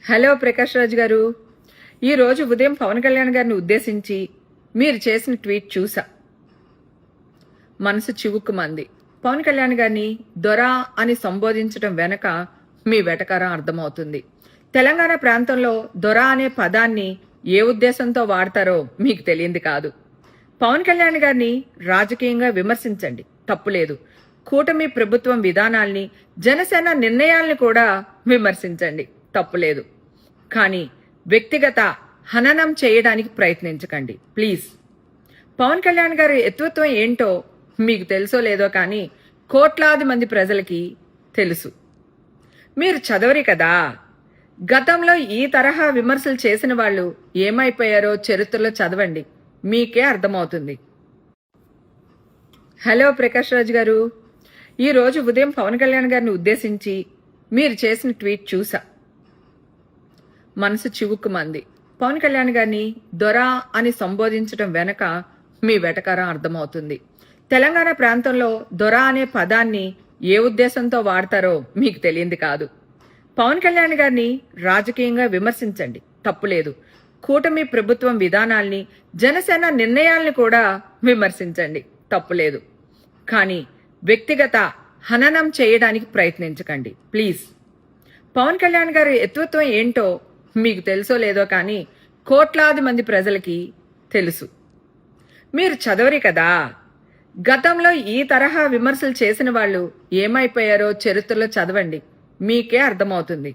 Hello Prakash Raj గారు, ఈరోజు ఉదయం పవన్ కళ్యాణ్ గారిని ఉద్దేశించి మీరు చేసిన ట్వీట్ చూసా. మనసు చివుక్కుమంది. పవన్ కళ్యాణ్ గారిని దొరా అని సంబోధించడం వెనక మీ వెటకారం అర్థమవుతుంది. తెలంగాణ ప్రాంతంలో దొరా అనే పదాన్ని ఏ ఉద్దేశంతో వాడతారో మీకు తెలియంది కాదు. పవన్ కళ్యాణ్ గారిని రాజకీయంగా విమర్శించండి, తప్పులేదు. కూటమి ప్రభుత్వం విధానాల్ని, జనసేన నిర్ణయాల్ని కూడా విమర్శించండి, తప్పులేదు. కానీ వ్యక్తిగత హననం చేయడానికి ప్రయత్నించకండి ప్లీజ్. పవన్ కళ్యాణ్ గారి ఎత్వత్వం ఏంటో మీకు తెలుసో లేదో కానీ కోట్లాది మంది ప్రజలకి తెలుసు. మీరు చదవరి కదా. గతంలో ఈ తరహా విమర్శలు చేసిన వాళ్ళు ఏమైపోయారో చరిత్రలో చదవండి, మీకే అర్థమవుతుంది. హలో ప్రకాష్ రాజ్ గారు, ఈరోజు ఉదయం పవన్ కళ్యాణ్ గారిని ఉద్దేశించి మీరు చేసిన ట్వీట్ చూసా. మనసు చివుక్కుమంది. పవన్ కళ్యాణ్ గారిని దొరా అని సంబోధించడం వెనక మీ వెటకారం అర్థమవుతుంది. తెలంగాణ ప్రాంతంలో దొరా అనే పదాన్ని ఏ ఉద్దేశంతో వాడతారో మీకు తెలియంది కాదు. పవన్ కళ్యాణ్ గారిని రాజకీయంగా విమర్శించండి, తప్పులేదు. కూటమి ప్రభుత్వం విధానాల్ని, జనసేన నిర్ణయాల్ని కూడా విమర్శించండి, తప్పులేదు. కానీ వ్యక్తిగత హననం చేయడానికి ప్రయత్నించకండి ప్లీజ్. పవన్ కళ్యాణ్ గారి ఎత్వత్వం ఏంటో మీకు తెలుసో లేదో కానీ కోట్లాది మంది ప్రజలకి తెలుసు. మీరు చదవరి కదా. గతంలో ఈ తరహా విమర్శలు చేసిన వాళ్ళు ఏమైపోయారో చరిత్రలో చదవండి, మీకే అర్థమవుతుంది.